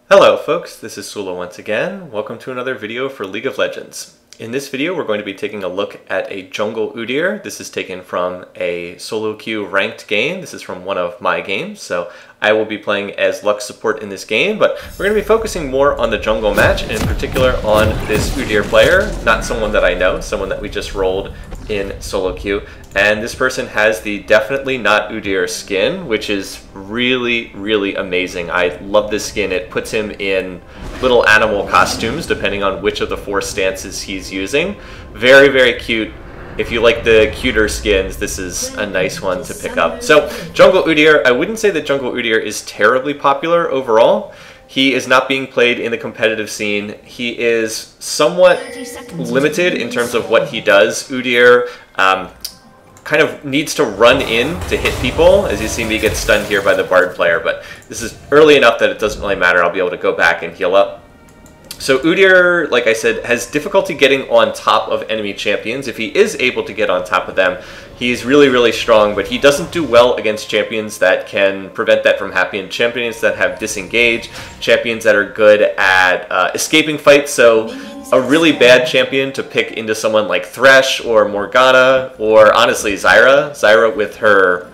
Hello folks, this is Sullla once again. Welcome to another video for League of Legends. In this video we're going to be taking a look at a jungle Udyr. This is taken from a solo queue ranked game. This is from one of my games, so I will be playing as Lux support in this game, but we're going to be focusing more on the jungle match, and in particular on this Udyr player, not someone that I know, someone that we just rolled in solo queue. And this person has the Definitely Not Udyr skin, which is really amazing. I love this skin. It puts him in little animal costumes depending on which of the four stances he's using. Very cute. If you like the cuter skins, this is a nice one to pick up. So jungle Udyr, I wouldn't say that jungle Udyr is terribly popular overall. He is not being played in the competitive scene. He is somewhat limited in terms of what he does. Udyr kind of needs to run in to hit people. As you see me get stunned here by the Bard player, but this is early enough that it doesn't really matter. I'll be able to go back and heal up. So Udyr, like I said, has difficulty getting on top of enemy champions. If he is able to get on top of them, he's really strong, but he doesn't do well against champions that can prevent that from happening. Champions that have disengage, champions that are good at escaping fights. So a really bad champion to pick into someone like Thresh or Morgana, or honestly Zyra. Zyra with her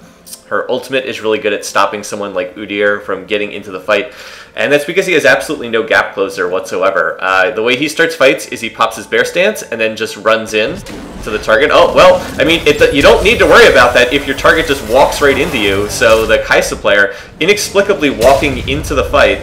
ultimate is really good at stopping someone like Udyr from getting into the fight. And that's because he has absolutely no gap closer whatsoever. The way he starts fights is he pops his bear stance and then just runs in to the target. Oh, well, I mean, you don't need to worry about that if your target just walks right into you. So the Kai'Sa player, inexplicably walking into the fight,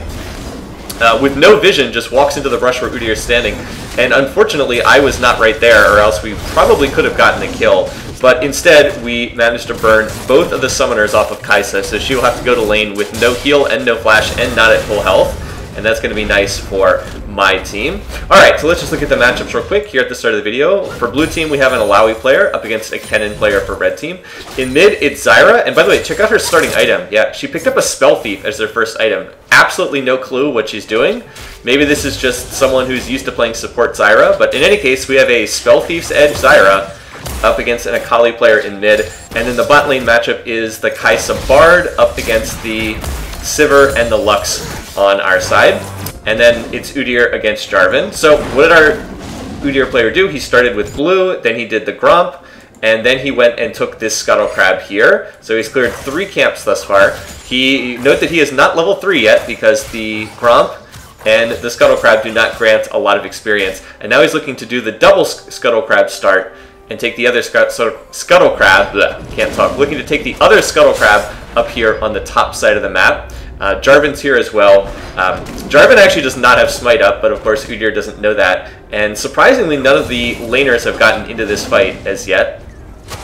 with no vision, just walks into the brush where Udyr is standing. And unfortunately, I was not right there, or else we probably could have gotten a kill. But instead, we managed to burn both of the summoners off of Kai'Sa, so she will have to go to lane with no heal and no flash and not at full health. And that's going to be nice for my team. Alright, so let's just look at the matchups real quick here at the start of the video. For blue team, we have an Alawi player up against a Kennen player for red team. In mid, it's Zyra. And by the way, check out her starting item. Yeah, she picked up a Spell Thief as their first item. Absolutely no clue what she's doing. Maybe this is just someone who's used to playing support Zyra. But in any case, we have a Spell Thief's Edge Zyra up against an Akali player in mid. And then the bot lane matchup is the Kai'Sa Bard up against the Sivir and the Lux on our side. And then it's Udyr against Jarvan. So what did our Udyr player do? He started with blue, then he did the Gromp, and then he went and took this Scuttle Crab here. So he's cleared 3 camps thus far. Note that he is not level 3 yet because the Gromp and the Scuttle Crab do not grant a lot of experience. And now he's looking to do the double Scuttle Crab start and take the other Scuttle Crab, looking to take the other Scuttle Crab up here on the top side of the map. Jarvan's here as well. Jarvan actually does not have Smite up, but of course Udyr doesn't know that. And surprisingly, none of the laners have gotten into this fight as yet.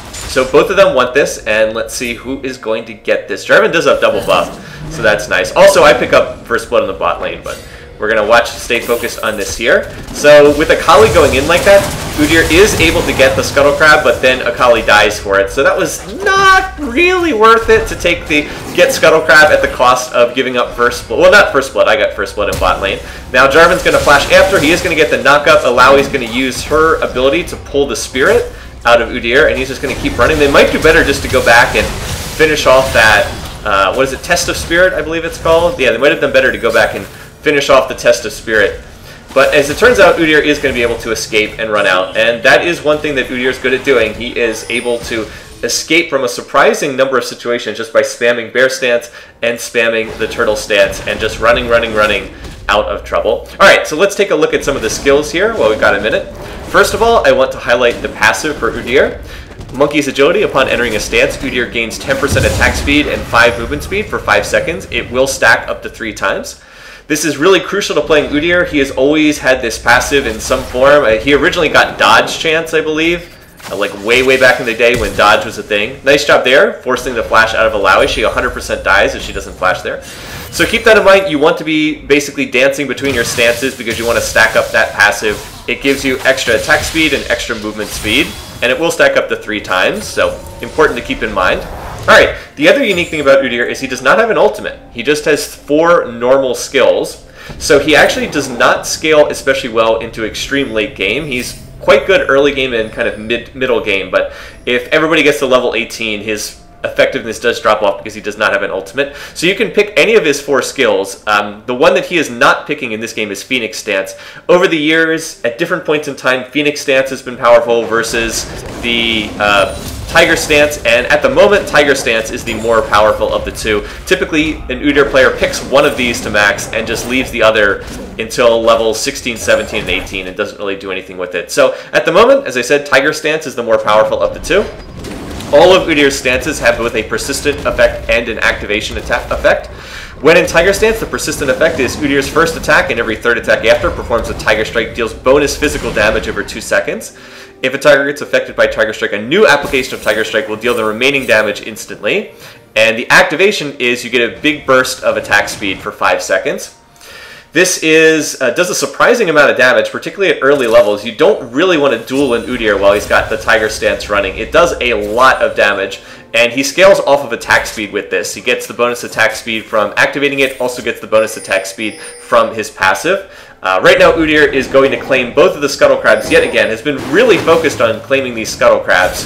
So both of them want this, and let's see who is going to get this. Jarvan does have double buff, so that's nice. Also, I pick up first blood on the bot lane, but we're going to stay focused on this here. So with Akali going in like that, Udyr is able to get the Scuttle Crab, but then Akali dies for it. So that was not really worth it to get Scuttle Crab at the cost of giving up first blood. Well, not first blood. I got first blood in bot lane. Now Jarvan's going to flash after. He is going to get the knockup. Alawi's going to use her ability to pull the spirit out of Udyr, and he's just going to keep running. They might do better just to go back and finish off that, what is it, Test of Spirit, I believe it's called? Yeah, they might have done better to go back and finish off the Test of Spirit. But as it turns out, Udyr is going to be able to escape and run out, and that is one thing that Udyr is good at doing. He is able to escape from a surprising number of situations just by spamming bear stance and spamming the turtle stance and just running out of trouble. Alright, so let's take a look at some of the skills here while we've got a minute. First of all, I want to highlight the passive for Udyr. Monkey's Agility. Upon entering a stance, Udyr gains 10% attack speed and 5 movement speed for 5 seconds. It will stack up to 3 times. This is really crucial to playing Udyr. He has always had this passive in some form. He originally got Dodge Chance, I believe, like way back in the day when Dodge was a thing. Nice job there, forcing the flash out of Alawi. She 100% dies if she doesn't flash there. So keep that in mind. You want to be basically dancing between your stances because you want to stack up that passive. It gives you extra attack speed and extra movement speed, and it will stack up to 3 times, so important to keep in mind. Alright, the other unique thing about Udyr is he does not have an ultimate. He just has 4 normal skills. So he actually does not scale especially well into extreme late game. He's quite good early game and kind of middle game, but if everybody gets to level 18, his effectiveness does drop off because he does not have an ultimate. So you can pick any of his 4 skills. The one that he is not picking in this game is Phoenix Stance. Over the years, at different points in time, Phoenix Stance has been powerful versus the Tiger Stance, and at the moment, Tiger Stance is the more powerful of the 2. Typically, an Udyr player picks one of these to max and just leaves the other until level 16, 17, and 18 and doesn't really do anything with it. So at the moment, as I said, Tiger Stance is the more powerful of the 2. All of Udyr's stances have both a persistent effect and an activation effect. When in Tiger Stance, the persistent effect is Udyr's first attack, and every 3rd attack after performs a Tiger Strike, deals bonus physical damage over 2 seconds. If a target gets affected by Tiger Strike, a new application of Tiger Strike will deal the remaining damage instantly. And the activation is you get a big burst of attack speed for 5 seconds. This does a surprising amount of damage, particularly at early levels. You don't really want to duel an Udyr while he's got the Tiger Stance running. It does a lot of damage, and he scales off of attack speed with this. He gets the bonus attack speed from activating it, also gets the bonus attack speed from his passive. Right now, Udyr is going to claim both of the Scuttle Crabs yet again, has been really focused on claiming these Scuttle Crabs.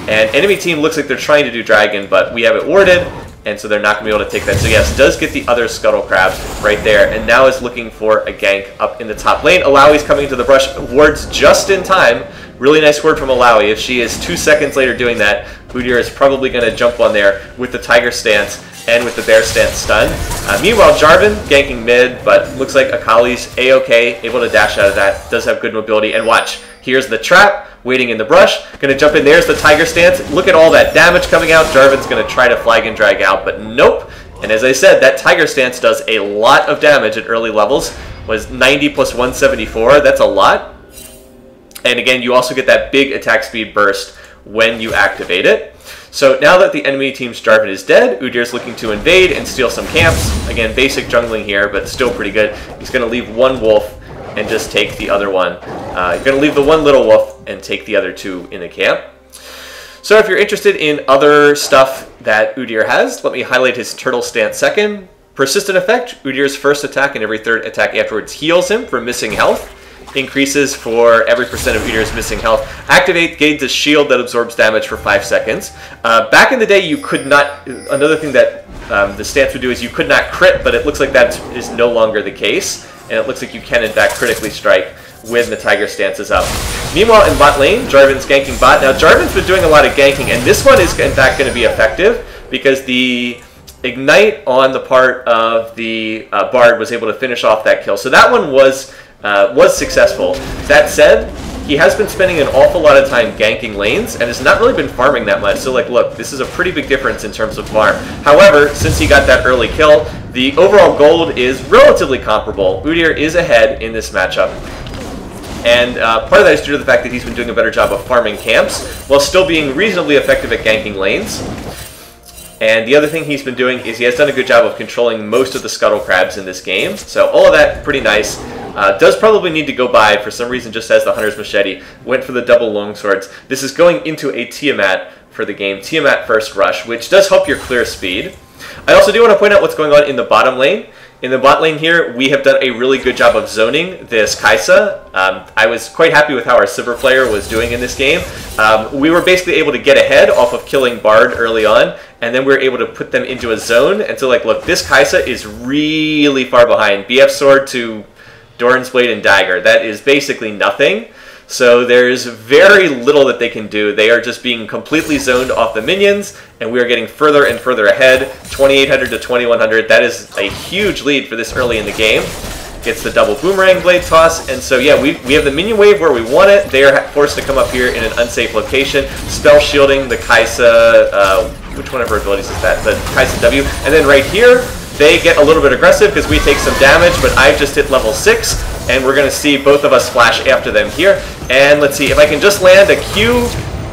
And enemy team looks like they're trying to do Dragon, but we have it warded, and so they're not going to be able to take that. So yes, does get the other Scuttle Crabs right there, and now is looking for a gank up in the top lane. Alawi's coming into the brush, wards just in time. Really nice word from Alawi. If she is 2 seconds later doing that, Udyr is probably going to jump on there with the Tiger Stance and with the Bear Stance stun. Meanwhile, Jarvan ganking mid, but looks like Akali's A-okay, able to dash out of that, does have good mobility, and watch. Here's the trap, waiting in the brush, gonna jump in, there's the Tiger Stance. Look at all that damage coming out. Jarvan's gonna try to flag and drag out, but nope. And as I said, that Tiger Stance does a lot of damage at early levels. Was 90 plus 174, that's a lot. And again, you also get that big attack speed burst when you activate it. So now that the enemy team's Jarvan is dead, Udyr's looking to invade and steal some camps. Again, basic jungling here, but still pretty good. He's going to leave one wolf and just take the other one. He's going to leave the one little wolf and take the other 2 in the camp. So if you're interested in other stuff that Udyr has, let me highlight his Turtle Stance second. Persistent effect, Udyr's first attack and every 3rd attack afterwards heals him for missing health. Increases for every percent of Udyr's missing health. Activate gains a shield that absorbs damage for 5 seconds. Back in the day, you could not... Another thing that the stance would do is you could not crit, but it looks like that is no longer the case. And it looks like you can, in fact, critically strike when the Tiger Stance is up. Meanwhile, in bot lane, Jarvan's ganking bot. Now, Jarvan's been doing a lot of ganking, and this one is, in fact, going to be effective because the Ignite on the part of the Bard was able to finish off that kill. So that one was successful. That said, he has been spending an awful lot of time ganking lanes and has not really been farming that much. So like, look, this is a pretty big difference in terms of farm. However, since he got that early kill, the overall gold is relatively comparable. Udyr is ahead in this matchup. And part of that is due to the fact that he's been doing a better job of farming camps while still being reasonably effective at ganking lanes. And the other thing he's been doing is he has done a good job of controlling most of the Scuttle Crabs in this game. So all of that, pretty nice. Does probably need to go by, for some reason just has the Hunter's Machete. Went for the double longswords. This is going into a Tiamat for the game. Tiamat first rush, which does help your clear speed. I also do want to point out what's going on in the bottom lane. In the bot lane here, we have done a really good job of zoning this Kai'Sa. I was quite happy with how our Sivir player was doing in this game. We were basically able to get ahead off of killing Bard early on, and then we were able to put them into a zone. And so, like, look, this Kai'Sa is really far behind. BF Sword to Doran's Blade and Dagger. That is basically nothing. So there's very little that they can do. They are just being completely zoned off the minions, and we are getting further and further ahead. 2,800 to 2,100. That is a huge lead for this early in the game. Gets the double boomerang blade toss, and so yeah, we have the minion wave where we want it. They are forced to come up here in an unsafe location. Spell shielding the Kai'Sa, which one of her abilities is that? The Kai'Sa W. And then right here, they get a little bit aggressive because we take some damage, but I've just hit level 6, and we're going to see both of us flash after them here. And let's see, if I can just land a Q,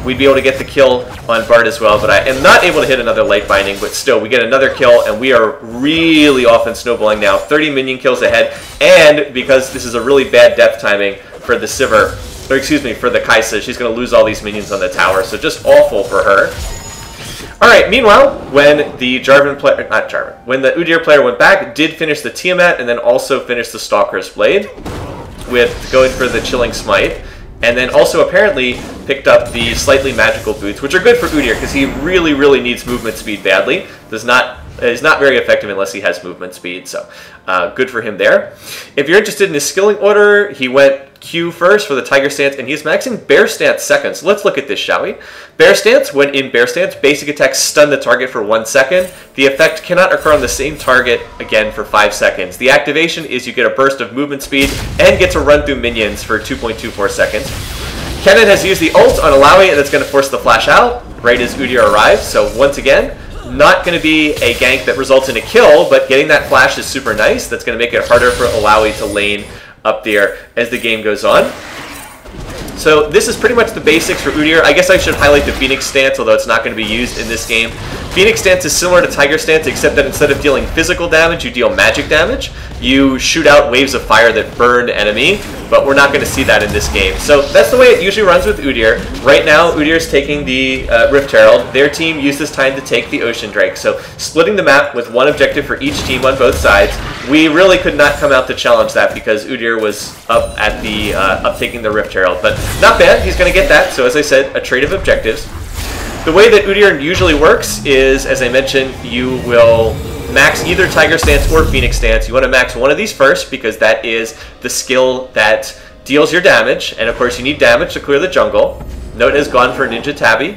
we'd be able to get the kill on Bard as well, but I am not able to hit another light binding, but still, we get another kill, and we are really often snowballing now. 30 minion kills ahead, and because this is a really bad death timing for the Sivir, or excuse me, for the Kai'Sa, she's going to lose all these minions on the tower, so just awful for her. Alright, meanwhile, when the Jarvan player, not Jarvan, when the Udyr player went back, did finish the Tiamat, and then also finished the Stalker's Blade, with going for the Chilling Smite. And then also apparently picked up the slightly magical boots, which are good for Udyr because he really, really needs movement speed badly. Is not very effective unless he has movement speed, so good for him there. If you're interested in his skilling order, he went Q first for the Tiger Stance, and he's maxing Bear Stance second. So let's look at this, shall we? Bear Stance, when in Bear Stance, basic attacks stun the target for 1 second. The effect cannot occur on the same target again for 5 seconds. The activation is you get a burst of movement speed and get to run through minions for 2.24 seconds. Kennen has used the ult on Alawi, and that's going to force the flash out right as Udyr arrives. So once again, not going to be a gank that results in a kill, but getting that flash is super nice. That's going to make it harder for Alawi to lane up there as the game goes on. So this is pretty much the basics for Udyr. I guess I should highlight the Phoenix Stance, although it's not going to be used in this game. Phoenix Stance is similar to Tiger Stance, except that instead of dealing physical damage, you deal magic damage. You shoot out waves of fire that burn enemy, but we're not going to see that in this game. So that's the way it usually runs with Udyr. Right now, Udyr is taking the Rift Herald. Their team used this time to take the Ocean Drake. So splitting the map with one objective for each team on both sides. We really could not come out to challenge that because Udyr was up at the up taking the Rift Herald. But not bad, he's going to get that. So as I said, a trade of objectives. The way that Udyr usually works is, as I mentioned, you will max either Tiger Stance or Phoenix Stance. You want to max one of these first because that is the skill that deals your damage. And of course you need damage to clear the jungle. Note has gone for Ninja Tabby,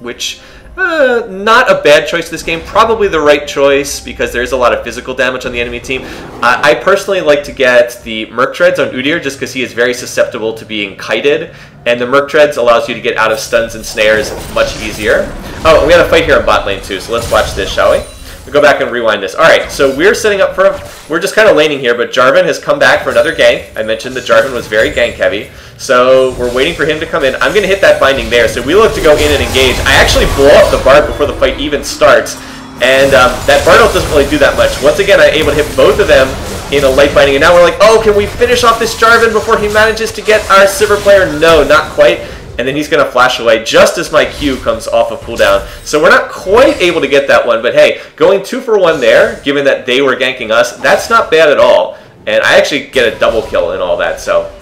which not a bad choice this game. Probably the right choice because there is a lot of physical damage on the enemy team. I personally like to get the Merc Treads on Udyr just because he is very susceptible to being kited. And the Merc Treads allows you to get out of stuns and snares much easier. Oh, and we had a fight here in bot lane too, so let's watch this, shall we? We'll go back and rewind this. Alright, so we're setting up for... We're just kind of laning here, but Jarvan has come back for another gank. I mentioned that Jarvan was very gank heavy. So we're waiting for him to come in. I'm going to hit that binding there. So we look to go in and engage. I actually blow up the Bard before the fight even starts. And that Bard ult doesn't really do that much. Once again, I'm able to hit both of them in a light binding. And now we're like, oh, can we finish off this Jarvan before he manages to get our Sivir player? No, not quite. And then he's going to flash away just as my Q comes off of cooldown. So we're not quite able to get that one. But hey, going 2 for 1 there, given that they were ganking us, that's not bad at all. And I actually get a double kill and all that. So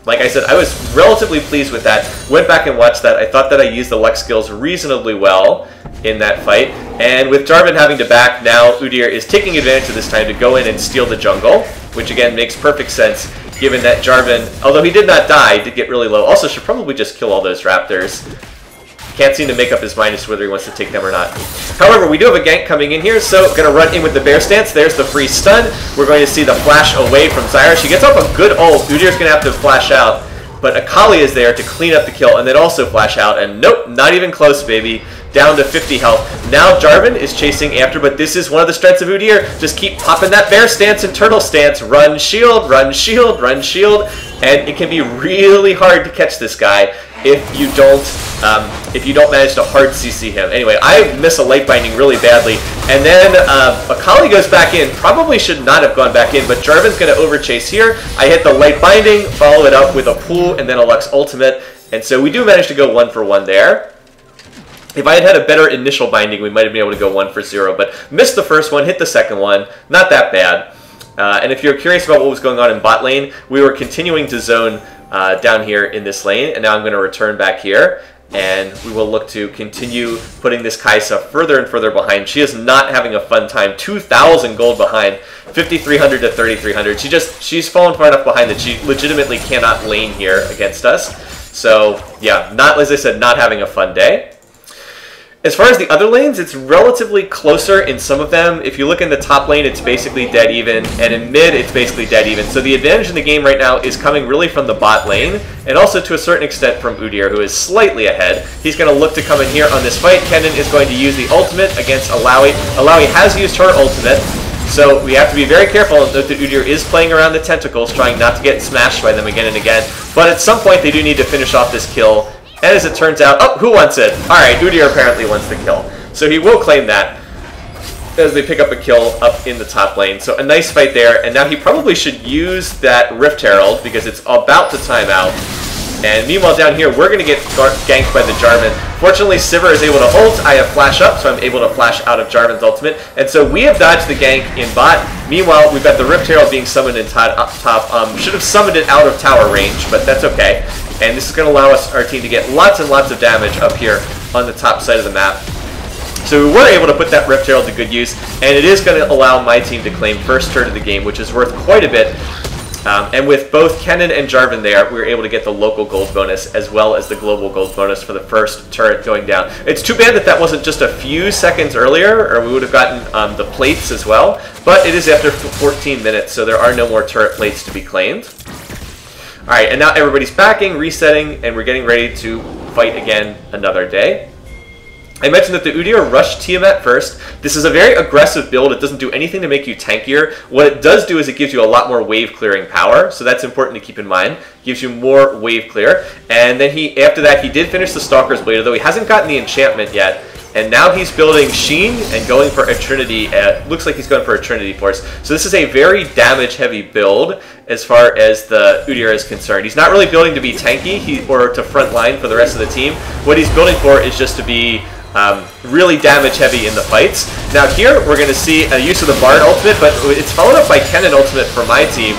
like I said, I was relatively pleased with that. Went back and watched that. I thought that I used the Lux skills reasonably well in that fight. And with Jarvan having to back, now Udyr is taking advantage of this time to go in and steal the jungle, which again makes perfect sense given that Jarvan, although he did not die, did get really low. Also should probably just kill all those raptors. Can't seem to make up his mind as to whether he wants to take them or not. However, we do have a gank coming in here, so going to run in with the Bear Stance. There's the free stun. We're going to see the flash away from Zyra. She gets off a good ult. Udyr's going to have to flash out, but Akali is there to clean up the kill and then also flash out. And nope, not even close, baby. Down to 50 health. Now Jarvan is chasing after, but this is one of the strengths of Udyr. Just keep popping that Bear Stance and Turtle Stance. Run, shield, run, shield, run, shield. And it can be really hard to catch this guy if you don't manage to hard CC him. Anyway, I miss a light binding really badly. And then Akali goes back in. Probably should not have gone back in, but Jarvan's going to overchase here. I hit the light binding, follow it up with a pool, and then a Lux ultimate. And so we do manage to go 1 for 1 there. If I had had a better initial binding, we might have been able to go 1 for 0, but missed the first one, hit the second one. Not that bad. And if you're curious about what was going on in bot lane, we were continuing to zone down here in this lane, and now I'm going to return back here, and we will look to continue putting this Kai'Sa further and further behind. She is not having a fun time. 2,000 gold behind, 5,300 to 3,300. She's fallen far enough behind that she legitimately cannot lane here against us. So yeah, not, as I said, not having a fun day. As far as the other lanes, it's relatively closer in some of them. If you look in the top lane, it's basically dead even, and in mid, it's basically dead even. So the advantage in the game right now is coming really from the bot lane, and also to a certain extent from Udyr, who is slightly ahead. He's going to look to come in here on this fight. Kennen is going to use the ultimate against Alawi. Alawi has used her ultimate, so we have to be very careful and note that Udyr is playing around the tentacles, trying not to get smashed by them again and again. But at some point, they do need to finish off this kill. And as it turns out, oh, who wants it? Alright, Udyr apparently wants the kill. So he will claim that as they pick up a kill up in the top lane. So a nice fight there. And now he probably should use that Rift Herald because it's about to time out. And meanwhile down here, we're going to get ganked by the Jarvan. Fortunately, Sivir is able to ult. I have flash up, so I'm able to flash out of Jarvan's ultimate. And so we have dodged the gank in bot. Meanwhile, we've got the Rift Herald being summoned in up top. Should have summoned it out of tower range, but that's okay. And this is going to allow our team to get lots and lots of damage up here on the top side of the map. So we were able to put that Rift Herald to good use, and it is going to allow my team to claim first turret of the game, which is worth quite a bit. And with both Kennen and Jarvan there, we were able to get the local gold bonus as well as the global gold bonus for the first turret going down. It's too bad that that wasn't just a few seconds earlier, or we would have gotten the plates as well. But it is after 14 minutes, so there are no more turret plates to be claimed. Alright, and now everybody's backing, resetting, and we're getting ready to fight again another day. I mentioned that the Udyr rushed Tiamat first. This is a very aggressive build. It doesn't do anything to make you tankier. What it does do is it gives you a lot more wave clearing power, so that's important to keep in mind. Gives you more wave clear. And then after that, he did finish the Stalker's Blade, although he hasn't gotten the enchantment yet. And now he's building Sheen and going for a Trinity. Looks like he's going for a Trinity Force. So this is a very damage-heavy build as far as the Udyr is concerned. He's not really building to be tanky or to front line for the rest of the team. What he's building for is just to be really damage heavy in the fights. Now here we're going to see a use of the Bard ultimate, but it's followed up by Kennen ultimate for my team,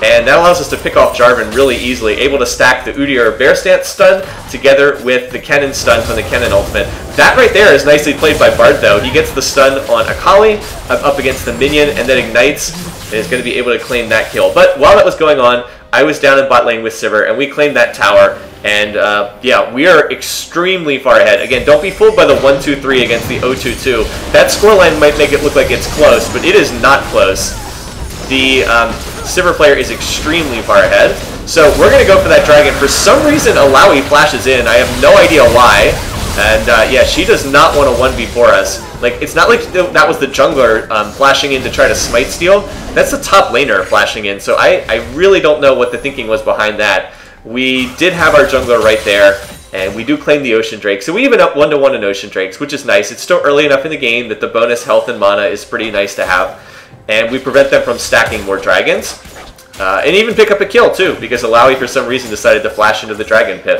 and that allows us to pick off Jarvan really easily, able to stack the Udyr Bear Stance stun together with the Kennen stun from the Kennen ultimate. That right there is nicely played by Bard though. He gets the stun on Akali up against the minion and then ignites and is going to be able to claim that kill. But while that was going on, I was down in bot lane with Sivir and we claimed that tower. And yeah, we are extremely far ahead. Again, don't be fooled by the 1-2-3 against the 0-2-2. That scoreline might make it look like it's close, but it is not close. The Sivir player is extremely far ahead. So we're going to go for that dragon. For some reason, Alawi flashes in. I have no idea why. And yeah, she does not want to 1v4 us. Like, it's not like that was the jungler flashing in to try to smite steal. That's the top laner flashing in. So I really don't know what the thinking was behind that. We did have our jungler right there, and we do claim the Ocean Drake. So we even up 1-to-1 in Ocean Drakes, which is nice. It's still early enough in the game that the bonus health and mana is pretty nice to have. And we prevent them from stacking more dragons. And even pick up a kill, too, because Alawi, for some reason, decided to flash into the dragon pit.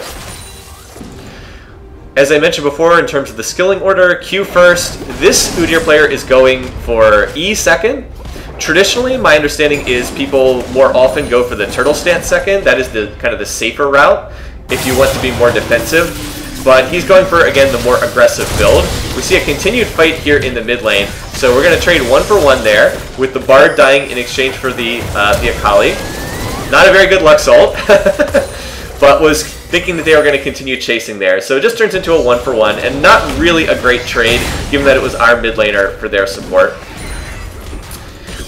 As I mentioned before, in terms of the skilling order, Q first. This Udyr player is going for E second. Traditionally, my understanding is people more often go for the turtle stance second. That is the kind of the safer route if you want to be more defensive. But he's going for, again, the more aggressive build. We see a continued fight here in the mid lane. So we're going to trade 1-for-1 there, with the Bard dying in exchange for the Akali. Not a very good Lux ult, but was thinking that they were going to continue chasing there. So it just turns into a 1-for-1, and not really a great trade, given that it was our mid laner for their support.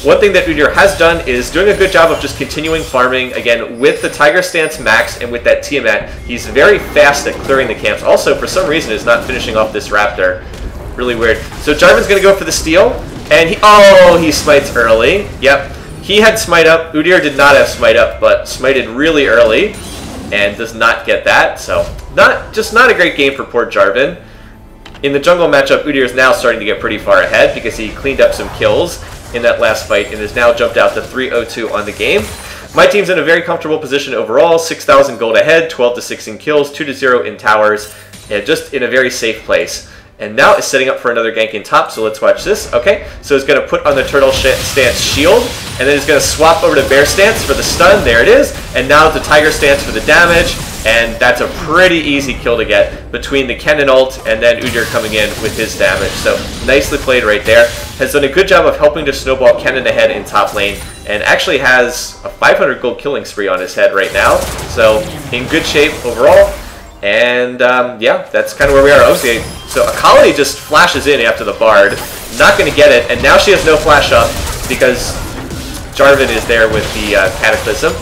One thing that Udyr has done is doing a good job of just continuing farming, again, with the Tiger Stance maxed and with that Tiamat. He's very fast at clearing the camps. Also, for some reason, is not finishing off this Raptor. Really weird. So Jarvan's going to go for the steal, and he smites early. Yep, he had smite up. Udyr did not have smite up, but smited really early and does not get that. So just not a great game for poor Jarvan. In the jungle matchup, Udyr is now starting to get pretty far ahead because he cleaned up some kills in that last fight and has now jumped out to 3-0-2 on the game. My team's in a very comfortable position overall, 6,000 gold ahead, 12-6 in kills, 2-0 in towers, and just in a very safe place. And now it's setting up for another gank in top, so let's watch this. Okay, so it's going to put on the turtle stance shield, and then it's going to swap over to bear stance for the stun, there it is, and now the tiger stance for the damage, and that's a pretty easy kill to get between the Kennen ult and then Udyr coming in with his damage. So nicely played right there. Has done a good job of helping to snowball Kennen ahead in top lane, and actually has a 500 gold killing spree on his head right now. So in good shape overall. And yeah, that's kind of where we are. Okay, so Akali just flashes in after the Bard. Not going to get it, and now she has no flash up because Jarvan is there with the Cataclysm.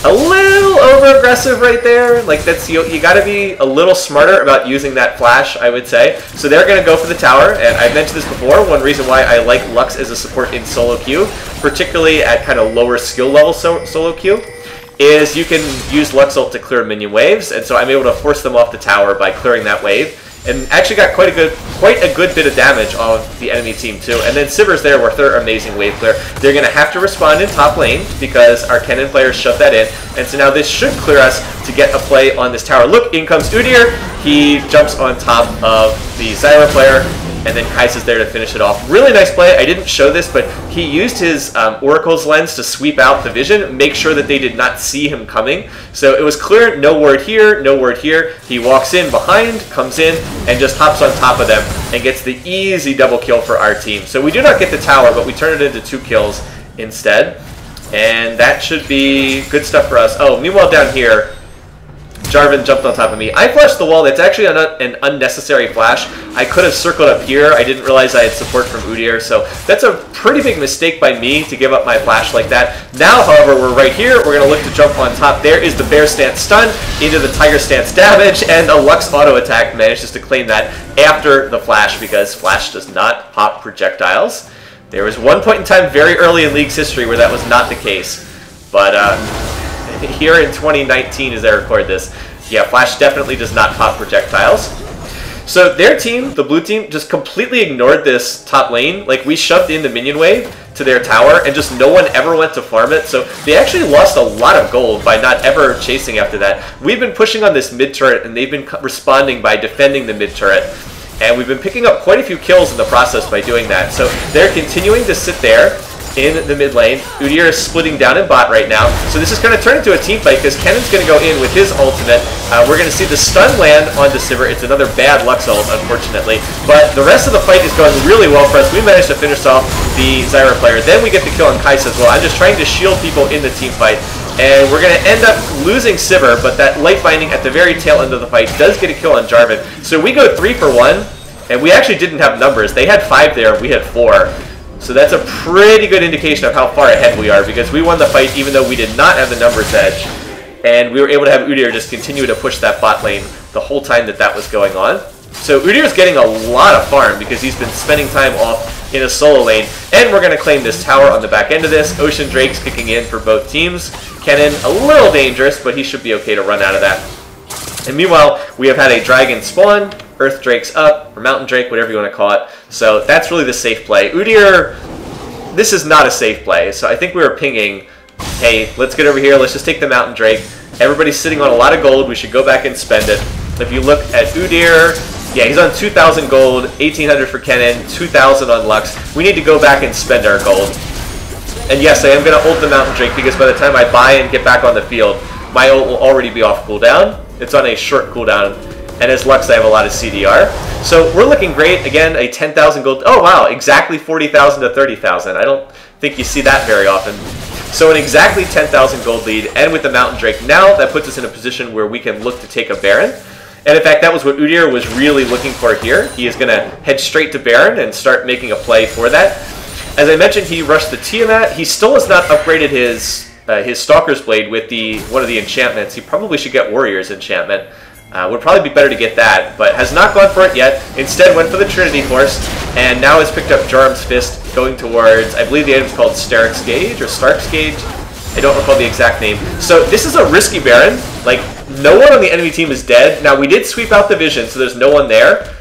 A little over-aggressive right there. Like, that's you got to be a little smarter about using that flash, I would say. So they're going to go for the tower, and I've mentioned this before. One reason why I like Lux as a support in solo queue, particularly at kind of lower skill level solo queue, is you can use Lux ult to clear minion waves, and so I'm able to force them off the tower by clearing that wave. And actually got quite a good bit of damage on the enemy team too. And then Sivir's there with their amazing wave clear. They're going to have to respond in top lane because our Kennen players shut that in. And so now this should clear us to get a play on this tower. Look, in comes Udyr. He jumps on top of the Zyra player, and then Kai'Sa's there to finish it off. Really nice play. I didn't show this, but he used his Oracle's lens to sweep out the vision, make sure that they did not see him coming. So it was clear, no word here, no word here. He walks in behind, comes in, and just hops on top of them and gets the easy double kill for our team. So we do not get the tower, but we turn it into 2 kills instead. And that should be good stuff for us. Oh, meanwhile down here, Jarvan jumped on top of me. I flashed the wall. That's actually an unnecessary flash. I could have circled up here. I didn't realize I had support from Udyr, so that's a pretty big mistake by me to give up my flash like that. Now, however, we're right here. We're going to look to jump on top. There is the bear stance stun into the tiger stance damage, and a Lux auto attack manages to claim that after the flash, because flash does not pop projectiles. There was one point in time very early in League's history where that was not the case, but here in 2019 as I record this, yeah, flash definitely does not pop projectiles. So their team, the blue team, just completely ignored this top lane. Like, we shoved in the minion wave to their tower and just no one ever went to farm it. So they actually lost a lot of gold by not ever chasing after that. We've been pushing on this mid turret and they've been responding by defending the mid turret. And we've been picking up quite a few kills in the process by doing that. So they're continuing to sit there in the mid lane. Udyr is splitting down in bot right now. So this is going to turn into a team fight because Kennen's going to go in with his ultimate. We're going to see the stun land on Deceiver. It's another bad Lux ult, unfortunately. But the rest of the fight is going really well for us. We managed to finish off the Zyra player. Then we get the kill on Kai'Sa as well. I'm just trying to shield people in the team fight. And we're going to end up losing Sivir, but that light binding at the very tail end of the fight does get a kill on Jarvan. So we go 3 for 1, and we actually didn't have numbers. They had 5 there, we had 4. So that's a pretty good indication of how far ahead we are, because we won the fight even though we did not have the numbers edge. And we were able to have Udyr just continue to push that bot lane the whole time that that was going on. So Udyr's getting a lot of farm because he's been spending time off in a solo lane. And we're going to claim this tower on the back end of this. Ocean Drake's kicking in for both teams. Kennen, a little dangerous, but he should be okay to run out of that. And meanwhile, we have had a dragon spawn. Earth Drake's up, or Mountain Drake, whatever you want to call it. So that's really the safe play. Udyr, this is not a safe play. So I think we were pinging, hey, let's get over here. Let's just take the Mountain Drake. Everybody's sitting on a lot of gold. We should go back and spend it. If you look at Udyr, yeah, he's on 2,000 gold, 1,800 for Kennen, 2,000 on Lux. We need to go back and spend our gold. And yes, I am going to ult the Mountain Drake because by the time I buy and get back on the field, my ult will already be off cooldown. It's on a short cooldown. And as Lux, I have a lot of CDR. So we're looking great. Again, a 10,000 gold. Oh, wow, exactly 40,000 to 30,000. I don't think you see that very often. So an exactly 10,000 gold lead, and with the Mountain Drake, now that puts us in a position where we can look to take a Baron. And in fact, that was what Udyr was really looking for here. He is going to head straight to Baron and start making a play for that. As I mentioned, he rushed the Tiamat. He still has not upgraded his Stalker's Blade with one of the enchantments. He probably should get Warrior's enchantment. Would probably be better to get that, but has not gone for it yet. Instead went for the Trinity Force, and now has picked up Jarm's Fist, going towards, I believe the item's called Stark's Gauge, or Stark's Gauge. I don't recall the exact name. So this is a risky Baron. Like, no one on the enemy team is dead. Now, we did sweep out the vision, so there's no one there.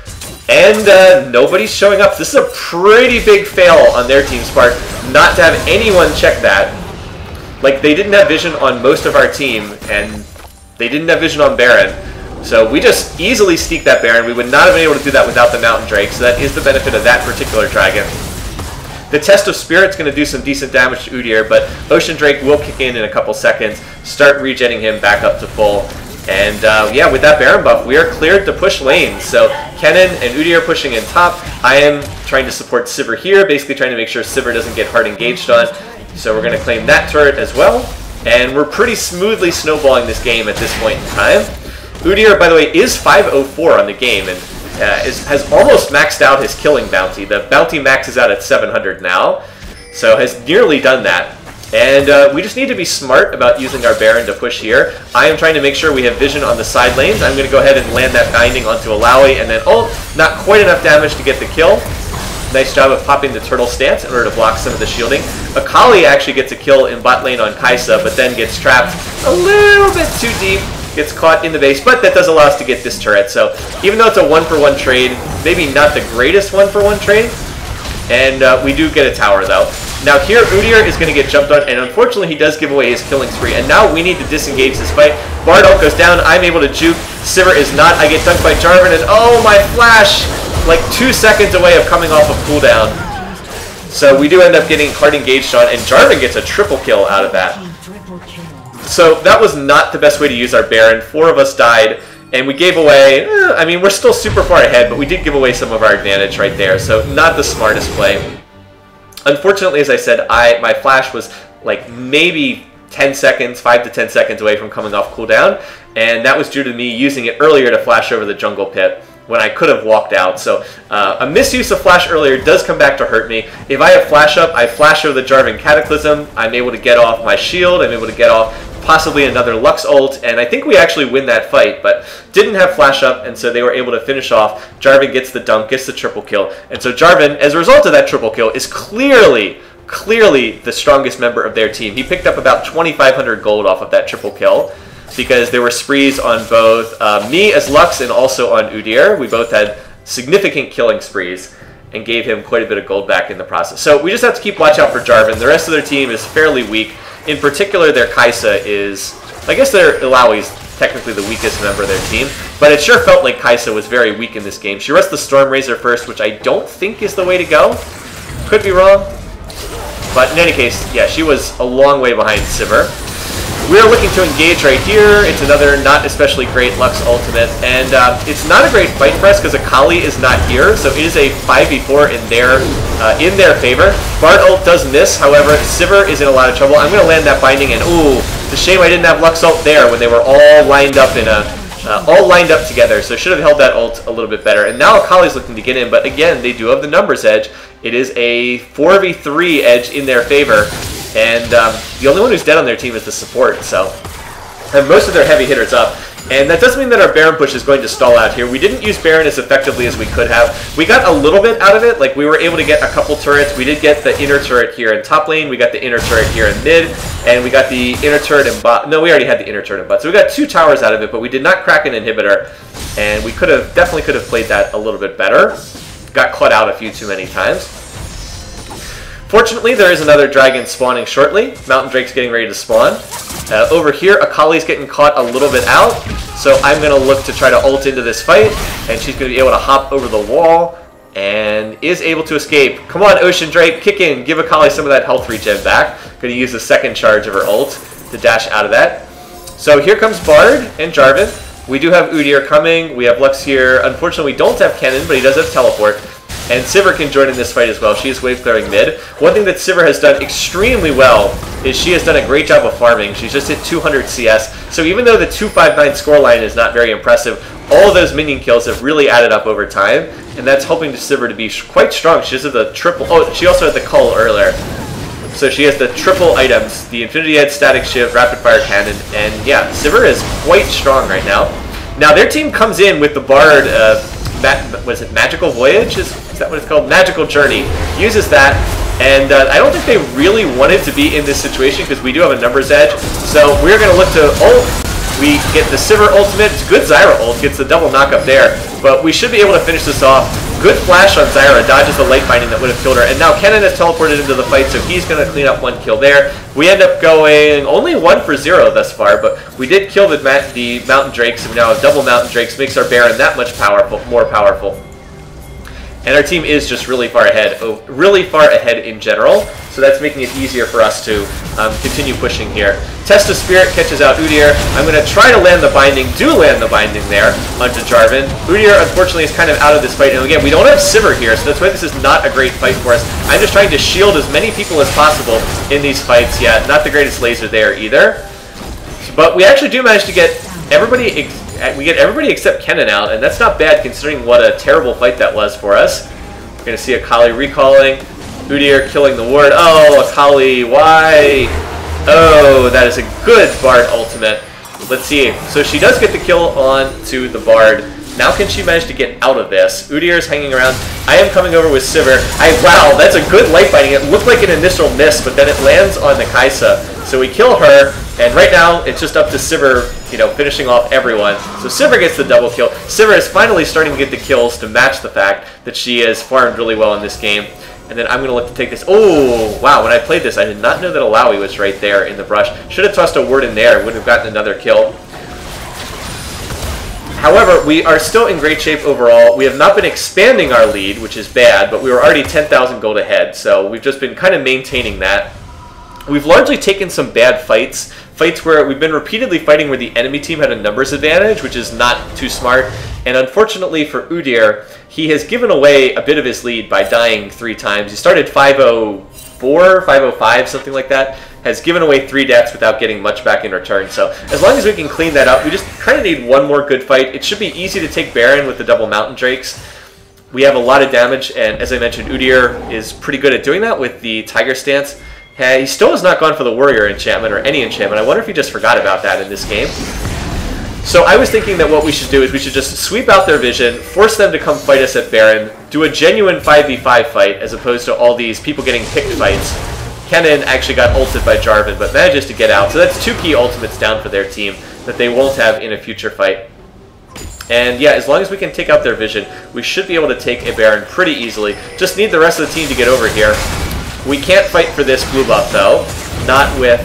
And nobody's showing up. This is a pretty big fail on their team's part, not to have anyone check that. Like, they didn't have vision on most of our team, and they didn't have vision on Baron. So we just easily sneaked that Baron. We would not have been able to do that without the Mountain Drake, so that is the benefit of that particular dragon. The Test of Spirit's going to do some decent damage to Udyr, but Ocean Drake will kick in a couple seconds, start regenning him back up to full. And yeah, with that Baron buff, we are cleared to push lanes. So Kennen and Udyr pushing in top. I am trying to support Sivir here, basically trying to make sure Sivir doesn't get hard engaged on. So we're going to claim that turret as well. And we're pretty smoothly snowballing this game at this point in time. Udyr, by the way, is 504 on the game and has almost maxed out his killing bounty. The bounty maxes out at 700 now, so has nearly done that. And we just need to be smart about using our Baron to push here. I am trying to make sure we have vision on the side lanes. I'm going to go ahead and land that binding onto Alawi, and then ult. Not quite enough damage to get the kill. Nice job of popping the turtle stance in order to block some of the shielding. Akali actually gets a kill in bot lane on Kai'Sa, but then gets trapped a little bit too deep. Gets caught in the base, but that does allow us to get this turret. So even though it's a 1-for-1 trade, maybe not the greatest 1-for-1 trade, and we do get a tower though. Now here, Udyr is going to get jumped on, and unfortunately he does give away his killing spree, and now we need to disengage this fight. Bard ult goes down, I'm able to juke, Sivir is not, I get dunked by Jarvan, and oh, my flash! Like 2 seconds away of coming off of cooldown. So we do end up getting hard engaged on, and Jarvan gets a triple kill out of that. So that was not the best way to use our Baron. 4 of us died, and we gave away, I mean, we're still super far ahead, but we did give away some of our advantage right there, so not the smartest play. Unfortunately, as I said, my flash was like maybe 10 seconds, 5 to 10 seconds away from coming off cooldown, and that was due to me using it earlier to flash over the jungle pit when I could have walked out. So a misuse of flash earlier does come back to hurt me. If I have flash up, I flash over the Jarvan Cataclysm, I'm able to get off my shield, I'm able to get off possibly another Lux ult, and I think we actually win that fight, but didn't have flash up, and so they were able to finish off. Jarvan gets the dunk, gets the triple kill, and so Jarvan, as a result of that triple kill, is clearly the strongest member of their team. He picked up about 2,500 gold off of that triple kill, because there were sprees on both me as Lux and also on Udyr. We both had significant killing sprees and gave him quite a bit of gold back in the process. So we just have to keep watch out for Jarvan. The rest of their team is fairly weak. In particular, their Kai'Sa is, I guess their Illaoi's technically the weakest member of their team, but it sure felt like Kai'Sa was very weak in this game. She rushed the Stormrazor first, which I don't think is the way to go. Could be wrong. But in any case, yeah, she was a long way behind Sivir. We are looking to engage right here. It's another not especially great Lux ultimate, and it's not a great fight for us because Akali is not here, so it is a 5v4 in their favor. Bard ult does miss, however, Sivir is in a lot of trouble. I'm going to land that binding, and ooh, it's a shame I didn't have Lux ult there when they were all lined up in all lined up together, so should have held that ult a little bit better. And now Akali's looking to get in, but again, they do have the numbers edge. It is a 4v3 edge in their favor, and the only one who's dead on their team is the support, so and most of their heavy hitters up. And that does mean that our Baron push is going to stall out here. We didn't use Baron as effectively as we could have. We got a little bit out of it, like we were able to get a couple turrets. We did get the inner turret here in top lane, we got the inner turret here in mid, and we got the inner turret in bot. No, we already had the inner turret in bot. So we got 2 towers out of it, but we did not crack an inhibitor, and we definitely could have played that a little bit better. Got caught out a few too many times. Fortunately, there is another dragon spawning shortly. Mountain Drake's getting ready to spawn. Over here, Akali's getting caught a little bit out, so I'm going to look to try to ult into this fight, and she's going to be able to hop over the wall, and is able to escape. Come on, Ocean Drake, kick in, give Akali some of that health regen back. Going to use the second charge of her ult to dash out of that. So here comes Bard and Jarvan. We do have Udyr coming, we have Lux here. Unfortunately, we don't have Kennen, but he does have teleport. And Sivir can join in this fight as well. She is wave clearing mid. One thing that Sivir has done extremely well is she has done a great job of farming. She's just hit 200 CS. So even though the 259 scoreline is not very impressive, all of those minion kills have really added up over time. And that's helping Sivir to be quite strong. She has the triple... Oh, she also had the cull earlier. So she has the triple items. The Infinity Head, Static Shiv, Rapid Fire Cannon. And yeah, Sivir is quite strong right now. Now their team comes in with the Bard... was it Magical Voyage? Is that what it's called? Magical Journey. Uses that, and I don't think they really wanted to be in this situation because we do have a numbers edge. So we're going to look to ult. We get the Sivir ultimate. It's good Zyra ult. Gets the double knockup there. But we should be able to finish this off. Good flash on Zyra. Dodges the light binding that would have killed her. And now Kennen has teleported into the fight, so he's going to clean up 1 kill there. We end up going only 1 for 0 thus far, but we did kill the Mountain Drakes, and we now have double Mountain Drakes. Makes our Baron that much more powerful. And our team is just really far ahead in general, so that's making it easier for us to continue pushing here. Test of Spirit catches out Udyr. I'm going to try to land the binding, land the binding there onto Jarvan. Udyr, unfortunately, is kind of out of this fight, and again, we don't have Sivir here, so that's why this is not a great fight for us. I'm just trying to shield as many people as possible in these fights. Yeah, not the greatest laser there either. But we actually do manage to get everybody... We get everybody except Kennen out, and that's not bad considering what a terrible fight that was for us. We're going to see Akali recalling, Udyr killing the ward. Oh, Akali, why? Oh, that is a good Bard ultimate. Let's see. So she does get the kill on to the Bard. Now can she manage to get out of this? Udyr is hanging around. I am coming over with Sivir. Wow, that's a good light binding. It looked like an initial miss, but then it lands on the Kai'Sa. So we kill her, and right now it's just up to Sivir, finishing off everyone. So Sivir gets the double kill. Sivir is finally starting to get the kills to match the fact that she has farmed really well in this game. And then I'm going to look to take this. Oh, wow. When I played this, I did not know that Alawi was right there in the brush. Should have tossed a word in there. Would have gotten another kill. However, we are still in great shape overall. We have not been expanding our lead, which is bad, but we were already 10,000 gold ahead. So we've just been kind of maintaining that. We've largely taken some bad fights. Fights where we've been repeatedly fighting where the enemy team had a numbers advantage, which is not too smart. And unfortunately for Udyr, he has given away a bit of his lead by dying 3 times. He started 504, 505, something like that. Has given away 3 deaths without getting much back in return. So as long as we can clean that up, we just kind of need one more good fight. It should be easy to take Baron with the double Mountain Drakes. We have a lot of damage, and as I mentioned, Udyr is pretty good at doing that with the Tiger Stance. He still has not gone for the Warrior enchantment or any enchantment. I wonder if he just forgot about that in this game. So I was thinking that what we should do is we should just sweep out their vision, force them to come fight us at Baron, do a genuine 5v5 fight as opposed to all these people getting picked fights. Kennen actually got ulted by Jarvan, but manages to get out. So that's 2 key ultimates down for their team that they won't have in a future fight. And yeah, as long as we can take out their vision, we should be able to take a Baron pretty easily. Just need the rest of the team to get over here. We can't fight for this blue buff though, not with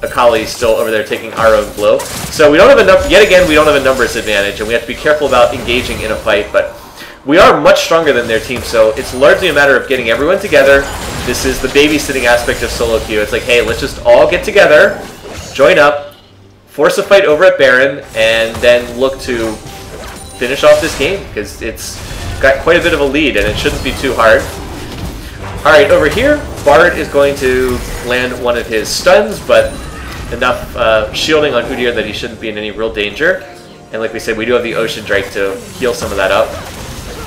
Akali still over there taking our own blue. So we don't have enough. Yet again, we don't have a numbers advantage, and we have to be careful about engaging in a fight. But we are much stronger than their team, so it's largely a matter of getting everyone together. This is the babysitting aspect of solo queue. It's like, hey, let's just all get together, join up, force a fight over at Baron, and then look to finish off this game because it's got quite a bit of a lead, and it shouldn't be too hard. Alright, over here, Bard is going to land one of his stuns, but enough shielding on Udyr that he shouldn't be in any real danger. And like we said, we do have the Ocean Drake to heal some of that up.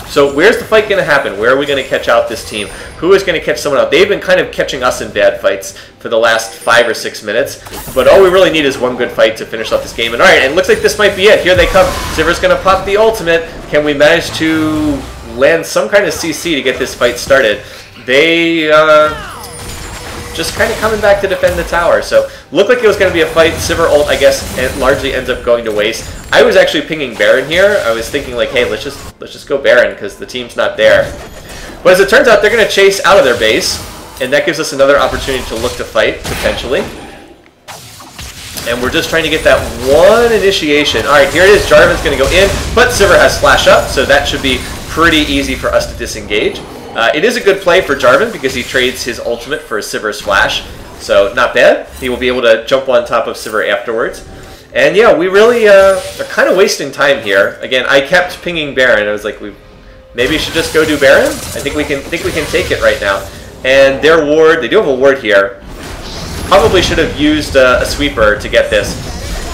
So where's the fight going to happen? Where are we going to catch out this team? Who is going to catch someone out? They've been kind of catching us in bad fights for the last 5 or 6 minutes. But all we really need is one good fight to finish off this game. And alright, and it looks like this might be it. Here they come. Sivir's going to pop the ultimate. Can we manage to land some kind of CC to get this fight started? They just kind of coming back to defend the tower. So looked like it was going to be a fight. Sivir ult, I guess, it largely ends up going to waste. I was actually pinging Baron here. I was thinking like, hey, let's just go Baron because the team's not there. But as it turns out, they're going to chase out of their base, and that gives us another opportunity to look to fight potentially. And we're just trying to get that one initiation. All right, here it is. Jarvan's going to go in, but Sivir has flash up, so that should be pretty easy for us to disengage. It is a good play for Jarvan because he trades his ultimate for Sivir's flash. So not bad. He will be able to jump on top of Sivir afterwards. And yeah, we really are kind of wasting time here. Again, I kept pinging Baron. I was like, maybe we should just go do Baron. I think we can take it right now. And their ward, they do have a ward here. Probably should have used a sweeper to get this.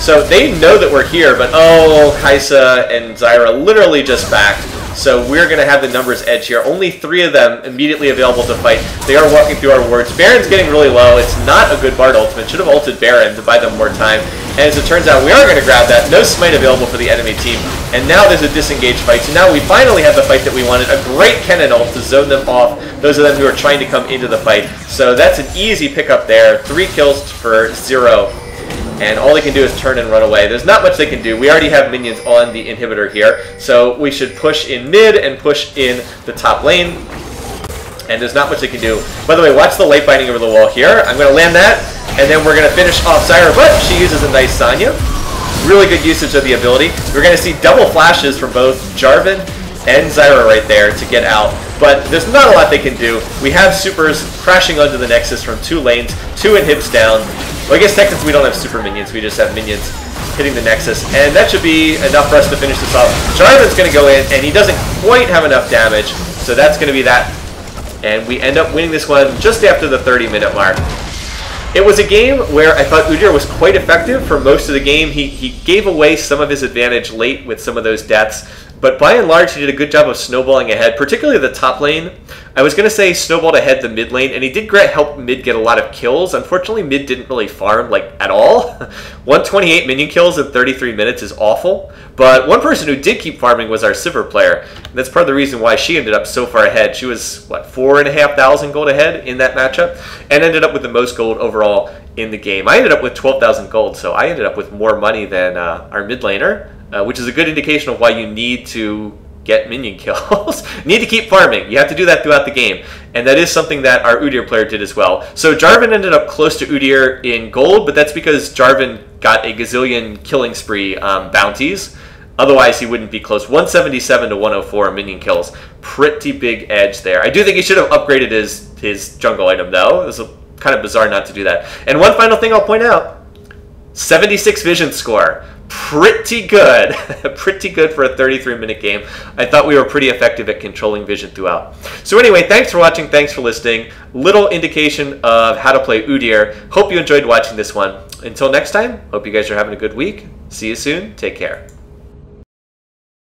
So they know that we're here, but oh, Kai'Sa and Zyra literally just backed. So we're going to have the numbers edge here. Only 3 of them immediately available to fight. They are walking through our wards. Baron's getting really low. It's not a good Bard ultimate. Should have ulted Baron to buy them more time. And as it turns out, we are going to grab that. No smite available for the enemy team. And now there's a disengaged fight. So now we finally have the fight that we wanted. A great Kennen ult to zone them off. Those of them who are trying to come into the fight. So that's an easy pickup there. 3 kills for 0. And all they can do is turn and run away. There's not much they can do. We already have minions on the inhibitor here. So we should push in mid and push in the top lane. And there's not much they can do. By the way, watch the light binding over the wall here. I'm going to land that. And then we're going to finish off Zyra. But she uses a nice Sonya. Really good usage of the ability. We're going to see double flashes from both Jarvan and Zyra right there to get out. But there's not a lot they can do. We have supers crashing onto the Nexus from 2 lanes. 2 inhibs down. Well, I guess technically we don't have super minions, we just have minions hitting the Nexus, and that should be enough for us to finish this off. Jarvan's going to go in, and he doesn't quite have enough damage, so that's going to be that. And we end up winning this one just after the 30-minute mark. It was a game where I thought Udyr was quite effective for most of the game. He gave away some of his advantage late with some of those deaths, but by and large he did a good job of snowballing ahead, particularly the top lane. I was going to say snowballed ahead the mid lane, and he did help mid get a lot of kills. Unfortunately, mid didn't really farm, like, at all. 128 minion kills in 33 minutes is awful, but one person who did keep farming was our Sivir player. And that's part of the reason why she ended up so far ahead. She was, what, 4,500 gold ahead in that matchup, and ended up with the most gold overall in the game. I ended up with 12,000 gold, so I ended up with more money than our mid laner, which is a good indication of why you need to get minion kills. Need to keep farming. You have to do that throughout the game. And that is something that our Udyr player did as well. So Jarvan ended up close to Udyr in gold, but that's because Jarvan got a gazillion killing spree bounties. Otherwise, he wouldn't be close. 177 to 104 minion kills. Pretty big edge there. I do think he should have upgraded his jungle item, though. It was kind of bizarre not to do that. And one final thing I'll point out. 76 vision score. Pretty good. Pretty good for a 33-minute game. I thought we were pretty effective at controlling vision throughout. So anyway, thanks for watching. Thanks for listening. Little indication of how to play Udyr. Hope you enjoyed watching this one. Until next time, hope you guys are having a good week. See you soon. Take care.